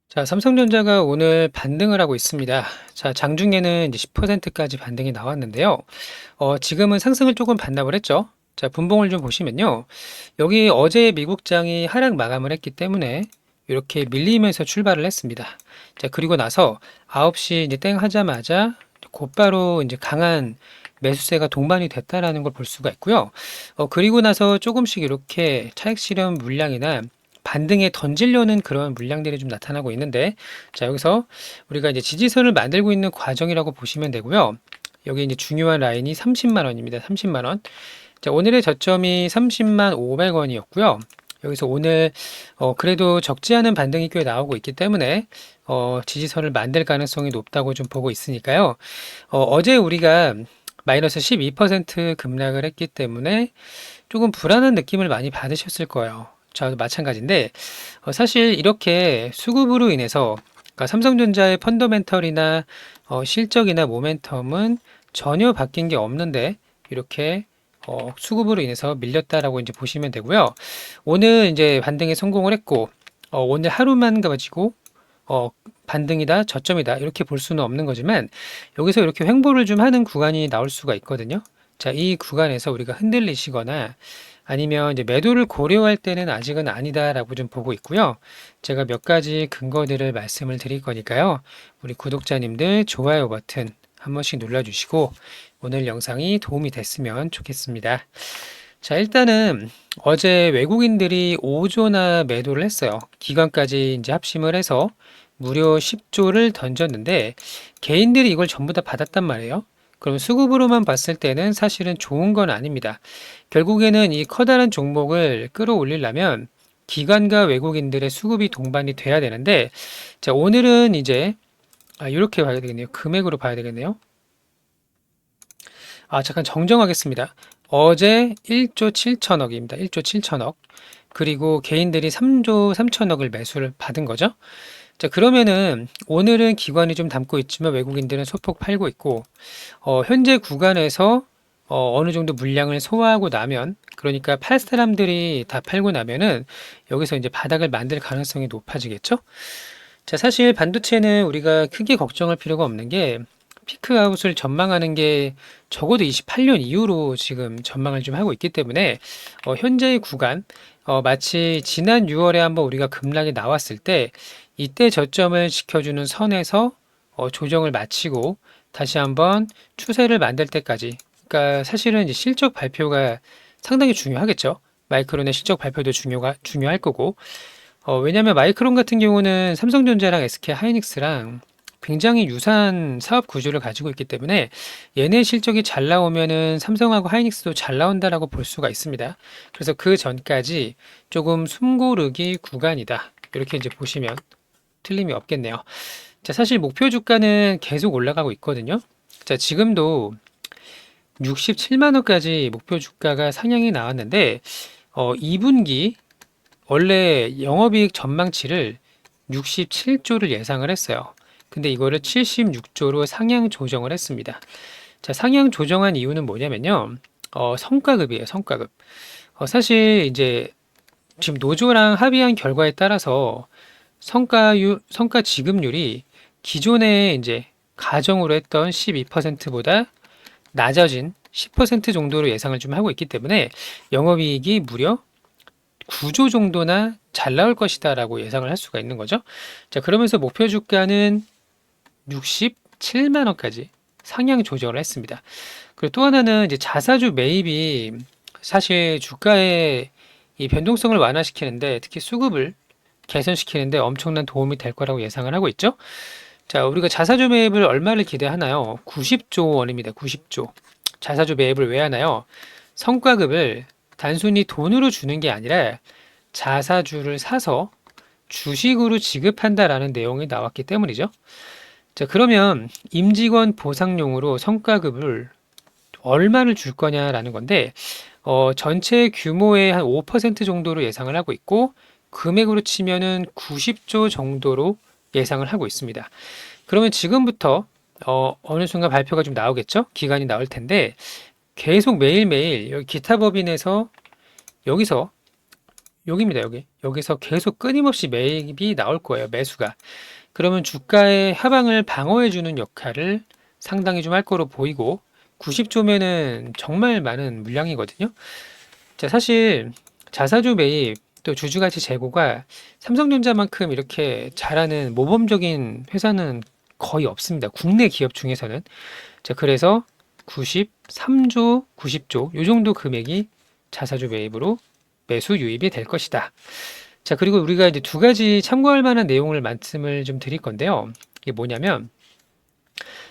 자, 삼성전자가 오늘 반등을 하고 있습니다. 자, 장중에는 이제 10%까지 반등이 나왔는데요. 지금은 상승을 조금 반납을 했죠. 자, 분봉을 좀 보시면요. 여기 어제 미국장이 하락 마감을 했기 때문에 이렇게 밀리면서 출발을 했습니다. 자, 그리고 나서 9시 이제 땡 하자마자 곧바로 이제 강한 매수세가 동반이 됐다라는 걸 볼 수가 있고요. 그리고 나서 조금씩 이렇게 차익 실현 물량이나 반등에 던지려는 그런 물량들이 좀 나타나고 있는데, 자, 여기서 우리가 이제 지지선을 만들고 있는 과정이라고 보시면 되고요. 여기 이제 중요한 라인이 30만 원입니다. 30만 원. 자, 오늘의 저점이 30만 500원이었고요. 여기서 오늘 그래도 적지 않은 반등이 꽤 나오고 있기 때문에 지지선을 만들 가능성이 높다고 좀 보고 있으니까요. 어제 우리가 마이너스 12% 급락을 했기 때문에 조금 불안한 느낌을 많이 받으셨을 거예요. 저도 마찬가지인데 사실 이렇게 수급으로 인해서 그러니까 삼성전자의 펀더멘털이나 실적이나 모멘텀은 전혀 바뀐 게 없는데 이렇게 수급으로 인해서 밀렸다라고 이제 보시면 되고요. 오늘 이제 반등에 성공을 했고 오늘 하루만 가지고 반등이다, 저점이다 이렇게 볼 수는 없는 거지만 여기서 이렇게 횡보를 좀 하는 구간이 나올 수가 있거든요. 자, 이 구간에서 우리가 흔들리시거나 아니면 이제 매도를 고려할 때는 아직은 아니다라고 좀 보고 있고요. 제가 몇 가지 근거들을 말씀을 드릴 거니까요. 우리 구독자님들 좋아요 버튼 한 번씩 눌러주시고 오늘 영상이 도움이 됐으면 좋겠습니다. 자, 일단은 어제 외국인들이 5조나 매도를 했어요. 기관까지 이제 합심을 해서 무려 10조를 던졌는데 개인들이 이걸 전부 다 받았단 말이에요. 그럼 수급으로만 봤을 때는 사실은 좋은 건 아닙니다. 결국에는 이 커다란 종목을 끌어올리려면 기관과 외국인들의 수급이 동반이 돼야 되는데, 자, 오늘은 이제, 이렇게 봐야 되겠네요. 금액으로 봐야 되겠네요. 잠깐 정정하겠습니다. 어제 1조 7천억입니다. 1조 7천억. 그리고 개인들이 3조 3천억을 매수를 받은 거죠. 자, 그러면은 오늘은 기관이 좀 담고 있지만 외국인들은 소폭 팔고 있고, 현재 구간에서 어느 정도 물량을 소화하고 나면, 그러니까 팔 사람들이 다 팔고 나면은 여기서 이제 바닥을 만들 가능성이 높아지겠죠? 자, 사실 반도체는 우리가 크게 걱정할 필요가 없는 게 피크아웃을 전망하는 게 적어도 28년 이후로 지금 전망을 좀 하고 있기 때문에 현재의 구간 마치 지난 6월에 한번 우리가 급락이 나왔을 때 이때 저점을 지켜주는 선에서 조정을 마치고 다시 한번 추세를 만들 때까지 그러니까 사실은 이제 실적 발표가 상당히 중요하겠죠. 마이크론의 실적 발표도 중요할 거고 왜냐면 마이크론 같은 경우는 삼성전자랑 SK 하이닉스랑 굉장히 유사한 사업 구조를 가지고 있기 때문에 얘네 실적이 잘 나오면은 삼성하고 하이닉스도 잘 나온다라고 볼 수가 있습니다. 그래서 그 전까지 조금 숨고르기 구간이다. 이렇게 이제 보시면 틀림이 없겠네요. 자, 사실 목표 주가는 계속 올라가고 있거든요. 자, 지금도 67만 원까지 목표 주가가 상향이 나왔는데 2분기 원래 영업이익 전망치를 67조를 예상을 했어요. 근데 이거를 76조로 상향 조정을 했습니다. 자, 상향 조정한 이유는 뭐냐면요. 성과급이에요, 성과급. 사실 이제 지금 노조랑 합의한 결과에 따라서 성과 지급률이 기존에 이제 가정으로 했던 12%보다 낮아진 10% 정도로 예상을 좀 하고 있기 때문에 영업이익이 무려 9조 정도나 잘 나올 것이다라고 예상을 할 수가 있는 거죠. 자, 그러면서 목표 주가는 67만 원까지 상향 조정을 했습니다. 그리고 또 하나는 이제 자사주 매입이 사실 주가의 이 변동성을 완화시키는데 특히 수급을 개선시키는데 엄청난 도움이 될 거라고 예상을 하고 있죠. 자, 우리가 자사주 매입을 얼마를 기대하나요? 90조 원입니다. 90조. 자사주 매입을 왜 하나요? 성과급을 단순히 돈으로 주는 게 아니라 자사주를 사서 주식으로 지급한다라는 내용이 나왔기 때문이죠. 자, 그러면 임직원 보상용으로 성과급을 얼마를 줄 거냐라는 건데, 전체 규모의 한 5% 정도로 예상을 하고 있고, 금액으로 치면은 90조 정도로 예상을 하고 있습니다. 그러면 지금부터, 어느 순간 발표가 좀 나오겠죠? 기간이 나올 텐데, 계속 매일매일 여기 기타 법인에서 여기서 여기입니다, 여기. 여기서 계속 끊임없이 매입이 나올 거예요, 매수가. 그러면 주가의 하방을 방어해주는 역할을 상당히 좀 할 거로 보이고, 90조면은 정말 많은 물량이거든요. 자, 사실 자사주 매입 또 주주가치 제고가 삼성전자만큼 이렇게 잘하는 모범적인 회사는 거의 없습니다. 국내 기업 중에서는. 자, 그래서 93조, 90조 요 정도 금액이 자사주 매입으로 매수 유입이 될 것이다. 자, 그리고 우리가 이제 두 가지 참고할 만한 내용을 말씀을 좀 드릴 건데요. 이게 뭐냐면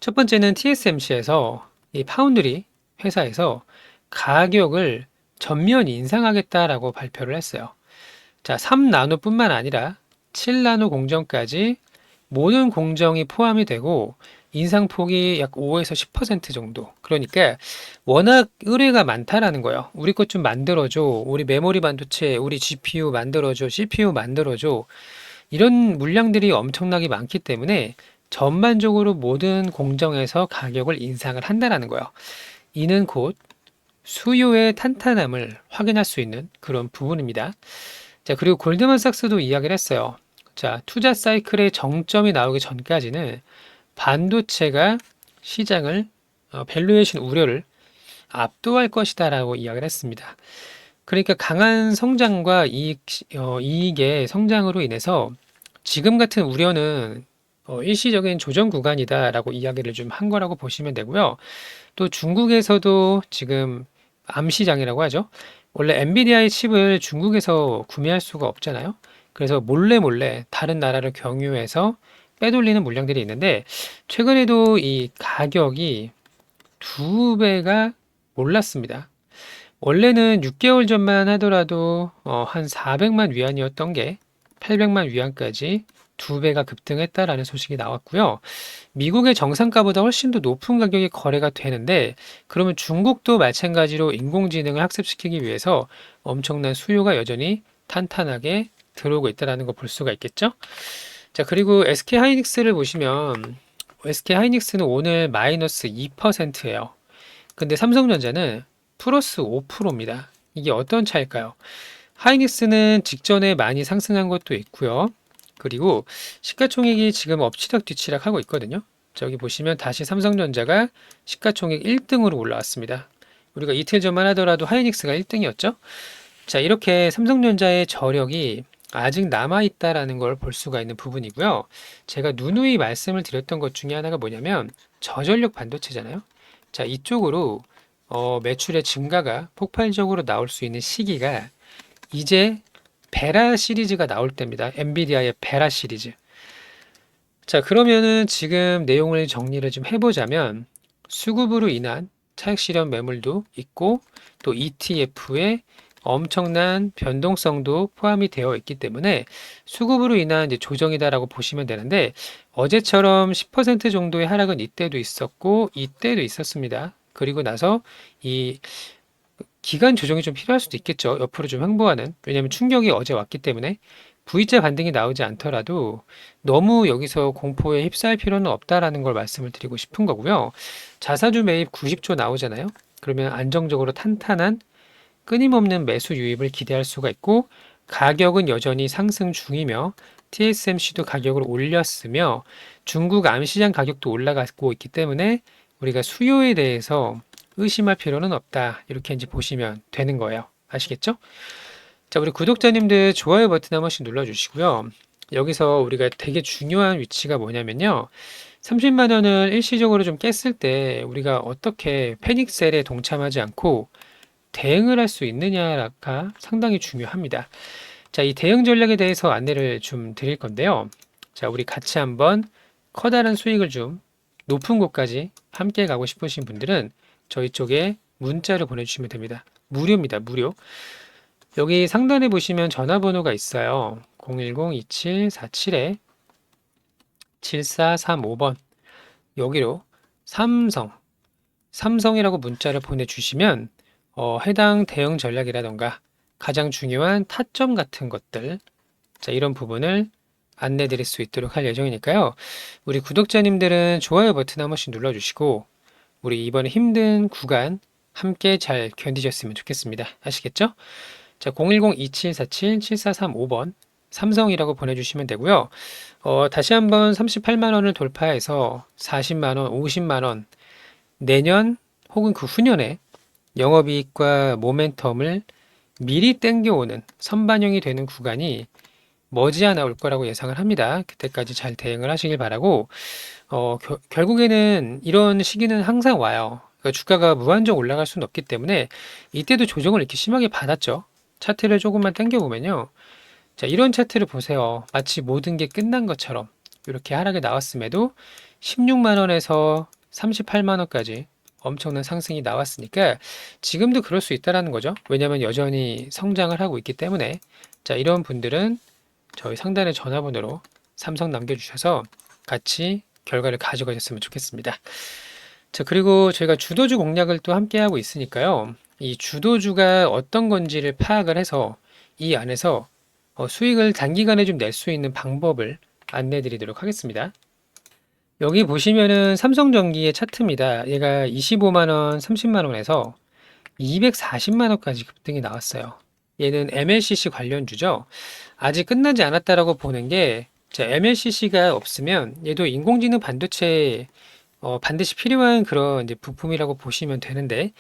첫 번째는 TSMC에서 이 파운드리 회사에서 가격을 전면 인상하겠다라고 발표를 했어요. 자, 3나노뿐만 아니라 7나노 공정까지 모든 공정이 포함이 되고 인상폭이 약 5에서 10% 정도. 그러니까 워낙 의뢰가 많다라는 거예요. 우리 것 좀 만들어줘. 우리 메모리 반도체, 우리 GPU 만들어줘. CPU 만들어줘. 이런 물량들이 엄청나게 많기 때문에 전반적으로 모든 공정에서 가격을 인상을 한다라는 거예요. 이는 곧 수요의 탄탄함을 확인할 수 있는 그런 부분입니다. 자, 그리고 골드만삭스도 이야기를 했어요. 자, 투자 사이클의 정점이 나오기 전까지는 반도체가 시장을 밸류에이션 우려를 압도할 것이다라고 이야기를 했습니다. 그러니까 강한 성장과 이익의 성장으로 인해서 지금 같은 우려는 일시적인 조정 구간이다라고 이야기를 좀 한 거라고 보시면 되고요. 또 중국에서도 지금 암시장이라고 하죠. 원래 엔비디아의 칩을 중국에서 구매할 수가 없잖아요. 그래서 몰래 다른 나라를 경유해서 빼돌리는 물량들이 있는데 최근에도 이 가격이 두 배가 올랐습니다. 원래는 6개월 전만 하더라도 한 400만 위안이었던 게 800만 위안까지 두 배가 급등했다라는 소식이 나왔고요. 미국의 정상가보다 훨씬 더 높은 가격에 거래가 되는데 그러면 중국도 마찬가지로 인공지능을 학습시키기 위해서 엄청난 수요가 여전히 탄탄하게 들어오고 있다는 걸 볼 수가 있겠죠. 자, 그리고 SK하이닉스를 보시면 SK하이닉스는 오늘 마이너스 2%예요. 근데 삼성전자는 플러스 5%입니다. 이게 어떤 차일까요? 하이닉스는 직전에 많이 상승한 것도 있고요. 그리고 시가총액이 지금 엎치락 뒤치락 하고 있거든요. 저기 보시면 다시 삼성전자가 시가총액 1등으로 올라왔습니다. 우리가 이틀 전만 하더라도 하이닉스가 1등이었죠. 자, 이렇게 삼성전자의 저력이 아직 남아있다라는 걸 볼 수가 있는 부분이고요. 제가 누누이 말씀을 드렸던 것 중에 하나가 뭐냐면 저전력 반도체잖아요. 자, 이쪽으로 매출의 증가가 폭발적으로 나올 수 있는 시기가 이제 베라 시리즈가 나올 때입니다. 엔비디아의 베라 시리즈. 자, 그러면은 지금 내용을 정리를 좀 해보자면 수급으로 인한 차익 실현 매물도 있고 또 ETF에 엄청난 변동성도 포함이 되어 있기 때문에 수급으로 인한 이제 조정이다라고 보시면 되는데 어제처럼 10% 정도의 하락은 이때도 있었고 이때도 있었습니다. 그리고 나서 이 기간 조정이 좀 필요할 수도 있겠죠. 옆으로 좀 횡보하는. 왜냐하면 충격이 어제 왔기 때문에 V자 반등이 나오지 않더라도 너무 여기서 공포에 휩싸일 필요는 없다라는 걸 말씀을 드리고 싶은 거고요. 자사주 매입 90조 나오잖아요. 그러면 안정적으로 탄탄한 끊임없는 매수 유입을 기대할 수가 있고 가격은 여전히 상승 중이며 TSMC도 가격을 올렸으며 중국 암시장 가격도 올라가고 있기 때문에 우리가 수요에 대해서 의심할 필요는 없다. 이렇게 이제 보시면 되는 거예요. 아시겠죠? 자, 우리 구독자님들 좋아요 버튼 한 번씩 눌러주시고요. 여기서 우리가 되게 중요한 위치가 뭐냐면요. 30만 원을 일시적으로 좀 깼을 때 우리가 어떻게 패닉셀에 동참하지 않고 대응을 할 수 있느냐가 상당히 중요합니다. 자, 이 대응 전략에 대해서 안내를 좀 드릴 건데요. 자, 우리 같이 한번 커다란 수익을 좀 높은 곳까지 함께 가고 싶으신 분들은 저희 쪽에 문자를 보내주시면 됩니다. 무료입니다. 무료. 여기 상단에 보시면 전화번호가 있어요. 010-2747-7435번. 여기로 삼성이라고 문자를 보내주시면 해당 대응 전략이라던가 가장 중요한 타점 같은 것들, 자, 이런 부분을 안내 드릴 수 있도록 할 예정이니까요. 우리 구독자님들은 좋아요 버튼 한 번씩 눌러주시고 우리 이번에 힘든 구간 함께 잘 견디셨으면 좋겠습니다. 아시겠죠? 자, 010-2747-7435번 삼성이라고 보내주시면 되고요. 다시 한번 38만 원을 돌파해서 40만 원, 50만 원 내년 혹은 그 후년에 영업이익과 모멘텀을 미리 땡겨오는 선반영이 되는 구간이 머지않아 올 거라고 예상을 합니다. 그때까지 잘 대응을 하시길 바라고, 결국에는 이런 시기는 항상 와요. 그러니까 주가가 무한정 올라갈 수는 없기 때문에 이때도 조정을 이렇게 심하게 받았죠. 차트를 조금만 당겨보면요. 자, 이런 차트를 보세요. 마치 모든 게 끝난 것처럼 이렇게 하락이 나왔음에도 16만 원에서 38만 원까지 엄청난 상승이 나왔으니까 지금도 그럴 수 있다라는 거죠. 왜냐하면 여전히 성장을 하고 있기 때문에. 자, 이런 분들은 저희 상단의 전화번호로 삼성 남겨주셔서 같이 결과를 가져가셨으면 좋겠습니다. 자, 그리고 저희가 주도주 공략을 또 함께 하고 있으니까요. 이 주도주가 어떤 건지를 파악을 해서 이 안에서 수익을 단기간에 좀 낼 수 있는 방법을 안내 드리도록 하겠습니다. 여기 보시면은 삼성전기의 차트입니다. 얘가 25만원, 30만원에서 240만원까지 급등이 나왔어요. 얘는 MLCC 관련주죠. 아직 끝나지 않았다라고 보는 게, 자, MLCC가 없으면 얘도 인공지능 반도체 반드시 필요한 그런 이제 부품이라고 보시면 되는데,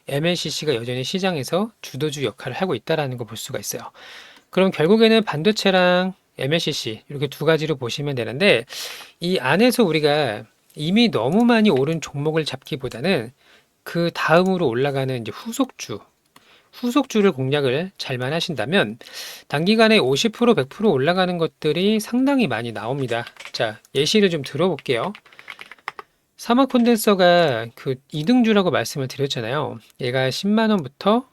MLCC가 여전히 시장에서 주도주 역할을 하고 있다라는 거 볼 수가 있어요. 그럼 결국에는 반도체랑 MLCC 이렇게 두 가지로 보시면 되는데, 이 안에서 우리가 이미 너무 많이 오른 종목을 잡기보다는 그 다음으로 올라가는 이제 후속주를 공략을 잘만 하신다면 단기간에 50% 100% 올라가는 것들이 상당히 많이 나옵니다. 자, 예시를 좀 들어볼게요. 사마 콘덴서가 그 2등주라고 말씀을 드렸잖아요. 얘가 10만 원부터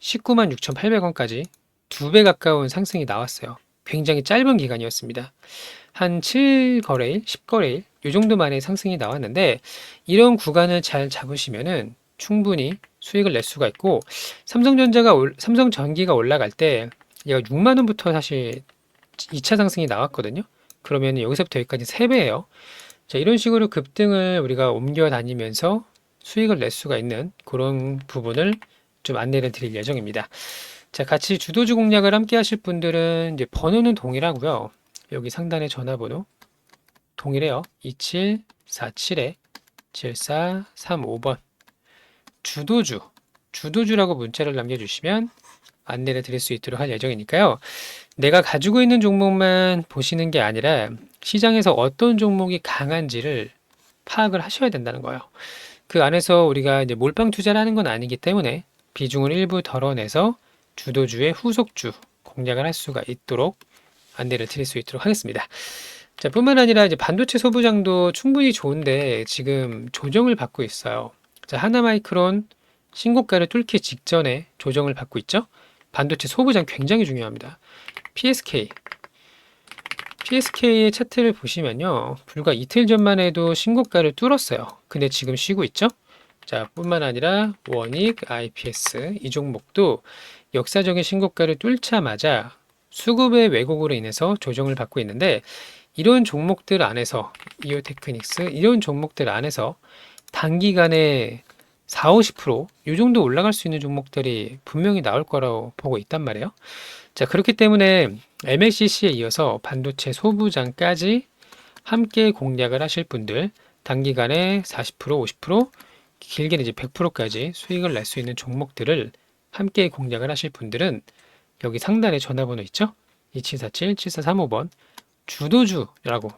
19만 6,800원까지 2배 가까운 상승이 나왔어요. 굉장히 짧은 기간이었습니다. 한 7거래일, 10거래일 이 정도 만에 상승이 나왔는데, 이런 구간을 잘 잡으시면은 충분히 수익을 낼 수가 있고, 삼성전기가 올라갈 때 얘가 6만 원부터 사실 2차 상승이 나왔거든요. 그러면 여기서부터 여기까지 3배예요. 자, 이런 식으로 급등을 우리가 옮겨 다니면서 수익을 낼 수가 있는 그런 부분을 좀 안내를 드릴 예정입니다. 자, 같이 주도주 공략을 함께 하실 분들은 이제 번호는 동일하고요. 여기 상단의 전화번호 동일해요. 2747-7435번. 주도주라고 문자를 남겨주시면 안내를 드릴 수 있도록 할 예정이니까요. 내가 가지고 있는 종목만 보시는 게 아니라 시장에서 어떤 종목이 강한지를 파악을 하셔야 된다는 거예요. 그 안에서 우리가 이제 몰빵 투자를 하는 건 아니기 때문에 비중을 일부 덜어내서 주도주의 후속주 공략을 할 수가 있도록 안내를 드릴 수 있도록 하겠습니다. 자, 뿐만 아니라 이제 반도체 소부장도 충분히 좋은데 지금 조정을 받고 있어요. 자, 하나마이크론 신고가를 뚫기 직전에 조정을 받고 있죠. 반도체 소부장 굉장히 중요합니다. PSK의 차트를 보시면요. 불과 이틀 전만 해도 신고가를 뚫었어요. 근데 지금 쉬고 있죠. 자, 뿐만 아니라 원익, IPS 이 종목도 역사적인 신고가를 뚫자마자 수급의 왜곡으로 인해서 조정을 받고 있는데, 이런 종목들 안에서 이오테크닉스 이런 종목들 안에서 단기간에 4, 50%이 정도 올라갈 수 있는 종목들이 분명히 나올 거라고 보고 있단 말이에요. 자, 그렇기 때문에 MLCC에 이어서 반도체 소부장까지 함께 공략을 하실 분들, 단기간에 40%, 50%, 길게는 이제 100%까지 수익을 낼 수 있는 종목들을 함께 공략을 하실 분들은 여기 상단에 전화번호 있죠? 2747-7435번 주도주라고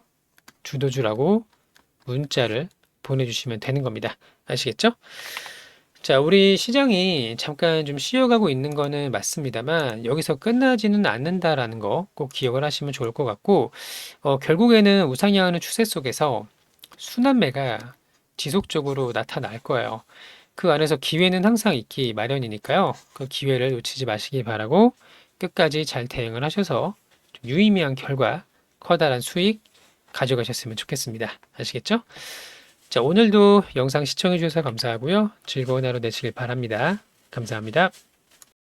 문자를 보내주시면 되는 겁니다. 아시겠죠? 자, 우리 시장이 잠깐 좀 쉬어가고 있는 거는 맞습니다만 여기서 끝나지는 않는다라는 거 꼭 기억을 하시면 좋을 것 같고, 결국에는 우상향하는 추세 속에서 순환매가 지속적으로 나타날 거예요. 그 안에서 기회는 항상 있기 마련이니까요. 그 기회를 놓치지 마시기 바라고 끝까지 잘 대응을 하셔서 좀 유의미한 결과, 커다란 수익 가져가셨으면 좋겠습니다. 아시겠죠? 자, 오늘도 영상 시청해 주셔서 감사하고요. 즐거운 하루 되시길 바랍니다. 감사합니다.